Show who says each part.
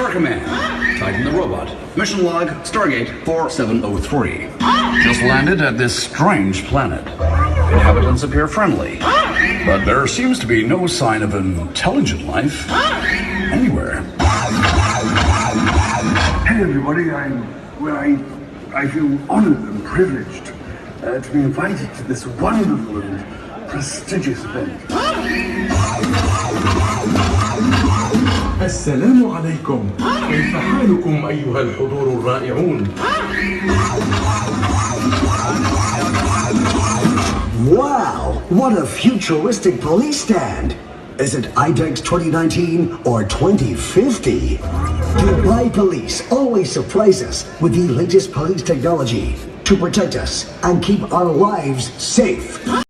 Speaker 1: Star Command. Titan the robot. Mission log, Stargate 4703. Just landed at this strange planet. Inhabitants appear friendly, but there seems to be no sign of intelligent life anywhere.
Speaker 2: Hey everybody, I feel honored and privileged to be invited to this wonderful and prestigious event.
Speaker 3: السلام عليكم. كيف حالكم أيها الحضور الرائعون؟
Speaker 4: Wow, what a futuristic police stand! Is it IDEX 2019 or 2050? Dubai Police always surprise us with the latest police technology to protect us and keep our lives safe.